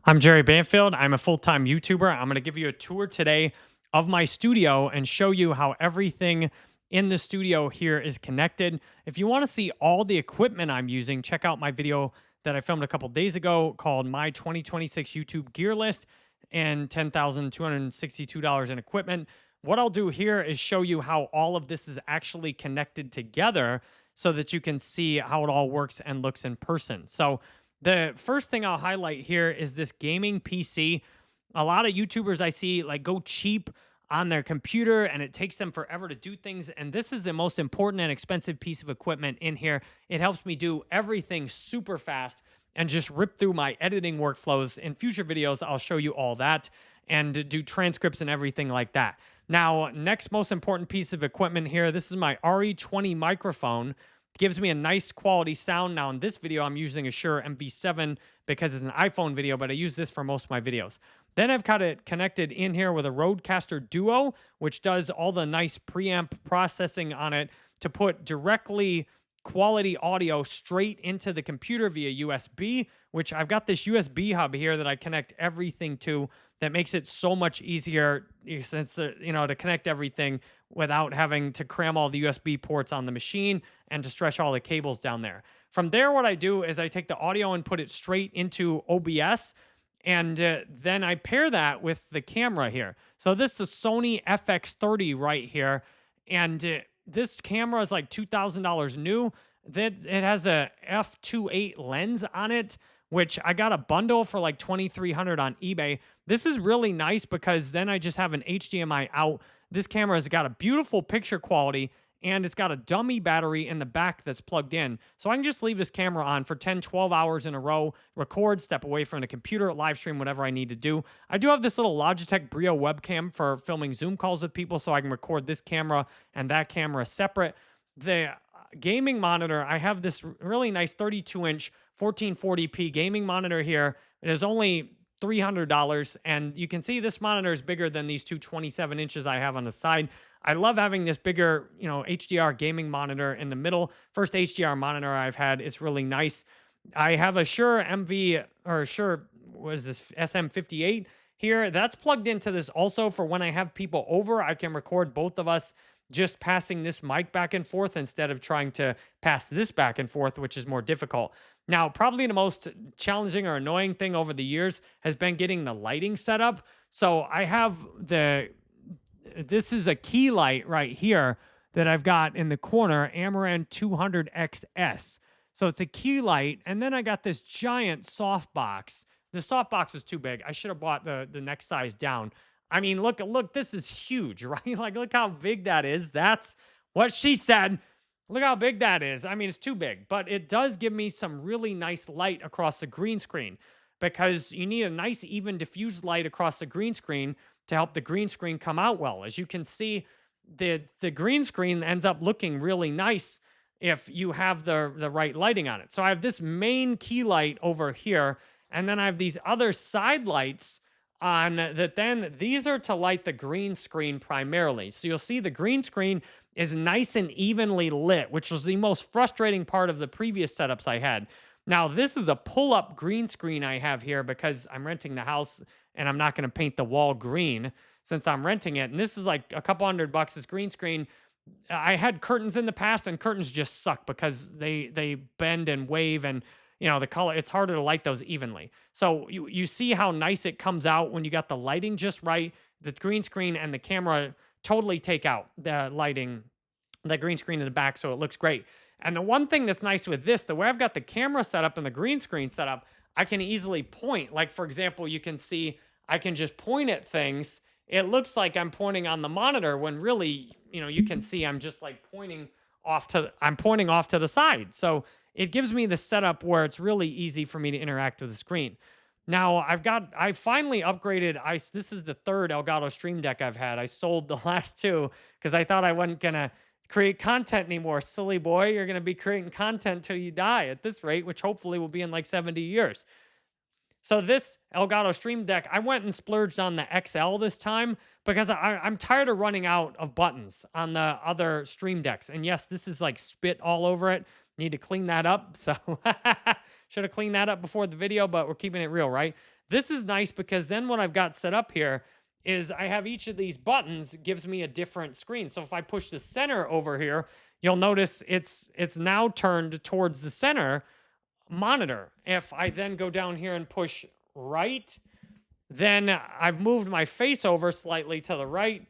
I'm Jerry Banfield. I'm a full-time YouTuber. I'm going to give you a tour today of my studio and show you how everything in the studio here is connected. If you want to see all the equipment I'm using, check out my video that I filmed a couple days ago called My 2026 YouTube Gear List and $10,262 in equipment. What I'll do here is show you how all of this is actually connected together so that you can see how it all works and looks in person. So the first thing I'll highlight here is this gaming PC. A lot of YouTubers I see like go cheap on their computer and it takes them forever to do things. And this is the most important and expensive piece of equipment in here. It helps me do everything super fast and just rip through my editing workflows. In future videos, I'll show you all that and do transcripts and everything like that. Now, next most important piece of equipment here, this is my RE20 microphone. Gives me a nice quality sound. Now in this video, I'm using a Shure MV7 because it's an iPhone video, but I use this for most of my videos. Then I've got it connected in here with a RØDECaster Duo, which does all the nice preamp processing on it to put directly quality audio straight into the computer via USB, which I've got this USB hub here that I connect everything to that makes it so much easier since, to connect everything without having to cram all the USB ports on the machine and to stretch all the cables down there. From there, what I do is I take the audio and put it straight into OBS, and then I pair that with the camera here. So this is Sony FX30 right here, and this camera is like $2,000 new. It has a f2.8 lens on it, which I got a bundle for like $2,300 on eBay. This is really nice because then I just have an HDMI out. This camera has got a beautiful picture quality and it's got a dummy battery in the back that's plugged in. So I can just leave this camera on for 10, 12 hours in a row, record, step away from the computer, live stream, whatever I need to do. I do have this little Logitech Brio webcam for filming Zoom calls with people, so I can record this camera and that camera separate. The gaming monitor, I have this really nice 32-inch 1440p gaming monitor here. It is only $300, and you can see this monitor is bigger than these two 27 inches I have on the side. I love having this bigger, HDR gaming monitor in the middle. First HDR monitor I've had. It's really nice. I have a Shure SM58 here. That's plugged into this also for when I have people over. I can record both of us just passing this mic back and forth instead of trying to pass this back and forth, which is more difficult. Now, probably the most challenging or annoying thing over the years has been getting the lighting set up. So I have this is a key light right here that I've got in the corner, Amaran 200XS. So it's a key light. And then I got this giant softbox. The softbox is too big. I should have bought the next size down. I mean, look, this is huge, right? Like, look how big that is. That's what she said. Look how big that is. I mean, it's too big, but it does give me some really nice light across the green screen because you need a nice, even diffused light across the green screen to help the green screen come out well. As you can see, the green screen ends up looking really nice if you have the right lighting on it. So I have this main key light over here, and then I have these other side lights on that. Then these are to light the green screen primarily. So you'll see the green screen is nice and evenly lit, which was the most frustrating part of the previous setups I had. Now, this is a pull-up green screen I have here because I'm renting the house and I'm not going to paint the wall green since I'm renting it. And this is like a couple $100 this green screen. I had curtains in the past and curtains just suck because they bend and wave and the color, it's harder to light those evenly. So you see how nice it comes out when you got the lighting just right. The green screen and the camera totally take out the lighting, the green screen in the back, so it looks great. And the one thing that's nice with this, the way I've got the camera set up and the green screen set up, I can easily point. Like, for example, you can see I can just point at things. It looks like I'm pointing on the monitor when really, you can see I'm just like pointing off to the side. So it gives me the setup where it's really easy for me to interact with the screen. Now, I finally upgraded. This is the third Elgato Stream Deck I've had. I sold the last two because I thought I wasn't going to create content anymore. Silly boy, you're going to be creating content till you die at this rate, which hopefully will be in like 70 years. So this Elgato Stream Deck, I went and splurged on the XL this time because I'm tired of running out of buttons on the other Stream Decks. And yes, this is like spit all over it. Need to clean that up. So should have cleaned that up before the video, but we're keeping it real, right? This is nice because then what I've got set up here is I have each of these buttons gives me a different screen. So if I push the center over here, you'll notice it's now turned towards the center monitor. If I then go down here and push right, then I've moved my face over slightly to the right.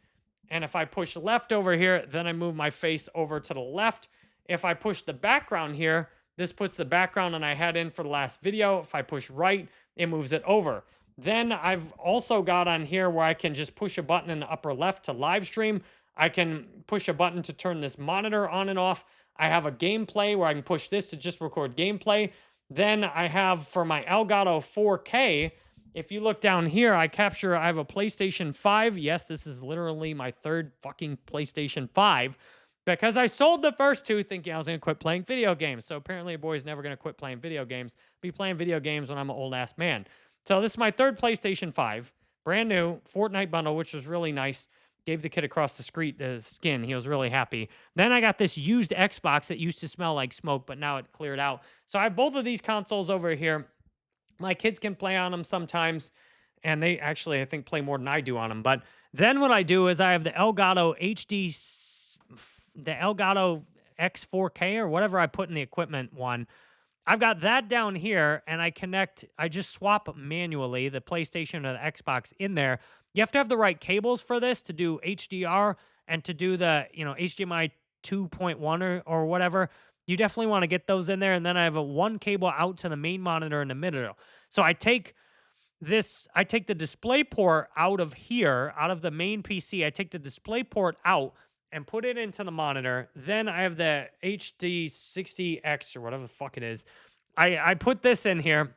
And if I push left over here, then I move my face over to the left. If I push the background here, this puts the background and I had in for the last video. If I push right, it moves it over. Then I've also got on here where I can just push a button in the upper left to live stream. I can push a button to turn this monitor on and off. I have a gameplay where I can push this to just record gameplay. Then I have for my Elgato 4K, if you look down here, I have a PlayStation 5. Yes, this is literally my third fucking PlayStation 5 because I sold the first two thinking I was going to quit playing video games. So apparently a boy's never going to quit playing video games. Be playing video games when I'm an old ass man. So this is my third PlayStation 5, brand new Fortnite bundle, which was really nice. Gave the kid across the street the skin. He was really happy. Then I got this used Xbox that used to smell like smoke, but now it cleared out. So I have both of these consoles over here. My kids can play on them sometimes, and they actually, I think, play more than I do on them. But then what I do is I have the Elgato the Elgato X4K or whatever I put in the equipment one. I've got that down here, and I just swap manually the PlayStation or the Xbox in there. You have to have the right cables for this to do HDR and to do the, HDMI 2.1 or whatever. You definitely want to get those in there. And then I have a one cable out to the main monitor in the middle. So I take the display port out of here, out of the main PC. I take the display port out and put it into the monitor. Then I have the HD60X or whatever the fuck it is. I put this in here,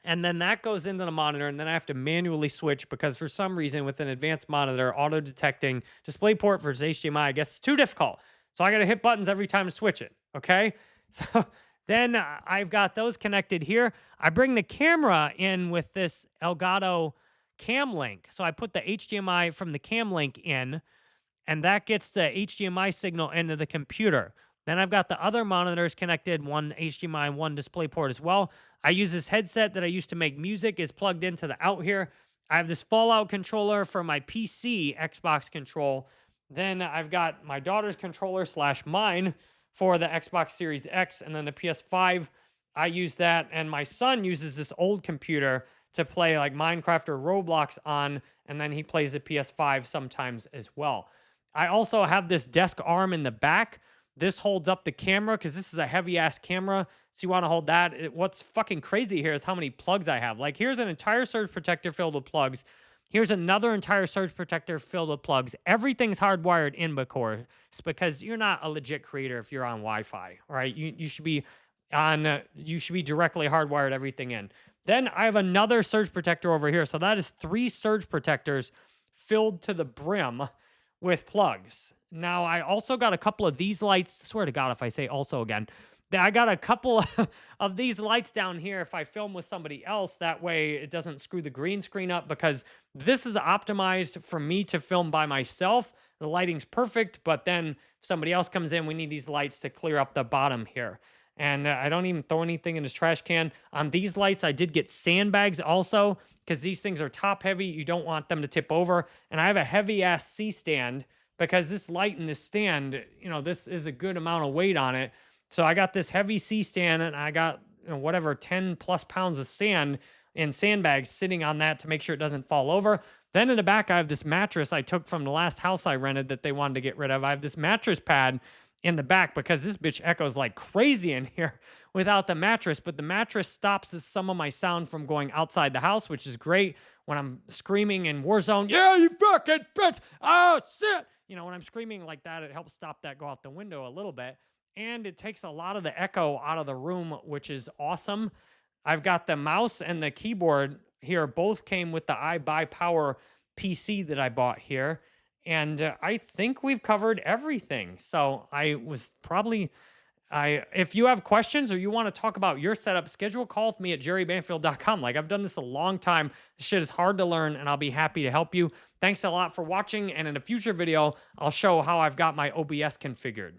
and then that goes into the monitor, and then I have to manually switch because for some reason with an advanced monitor, auto-detecting display port versus HDMI, I guess it's too difficult. So I got to hit buttons every time to switch it, okay? So then I've got those connected here. I bring the camera in with this Elgato Cam Link. So I put the HDMI from the Cam Link in, and that gets the HDMI signal into the computer. Then I've got the other monitors connected, one HDMI and one DisplayPort as well. I use this headset that I used to make music is plugged into the out here. I have this Fallout controller for my PC Xbox control. Then I've got my daughter's controller / mine for the Xbox Series X, and then the PS5. I use that, and my son uses this old computer to play like Minecraft or Roblox on, and then he plays the PS5 sometimes as well. I also have this desk arm in the back. This holds up the camera because this is a heavy-ass camera, so you want to hold that. What's fucking crazy here is how many plugs I have. Like, here's an entire surge protector filled with plugs. Here's another entire surge protector filled with plugs. Everything's hardwired in, of course, because you're not a legit creator if you're on Wi-Fi, all right? You should be directly hardwired everything in. Then I have another surge protector over here. So that is 3 surge protectors filled to the brim with plugs. Now, I also got a couple of these lights. I swear to God, if I say also again, I got a couple of these lights down here if I film with somebody else. That way it doesn't screw the green screen up because this is optimized for me to film by myself. The lighting's perfect, but then if somebody else comes in, we need these lights to clear up the bottom here. And I don't even throw anything in this trash can. On these lights, I did get sandbags also because these things are top heavy. You don't want them to tip over. And I have a heavy-ass C-stand because this light in this stand, this is a good amount of weight on it. So I got this heavy C-stand, and I got whatever 10 plus pounds of sand in sandbags sitting on that to make sure it doesn't fall over. Then in the back, I have this mattress I took from the last house I rented that they wanted to get rid of. I have this mattress pad in the back because this bitch echoes like crazy in here without the mattress. But the mattress stops some of my sound from going outside the house, which is great when I'm screaming in Warzone. Yeah, you fucking bitch. Oh, shit. When I'm screaming like that, it helps stop that go out the window a little bit. And it takes a lot of the echo out of the room, which is awesome. I've got the mouse and the keyboard here. Both came with the iBUYPOWER PC that I bought here. And I think we've covered everything. So if you have questions or you want to talk about your setup, schedule a call with me at jerrybanfield.com. Like, I've done this a long time. This shit is hard to learn, and I'll be happy to help you. Thanks a lot for watching. And in a future video, I'll show how I've got my OBS configured.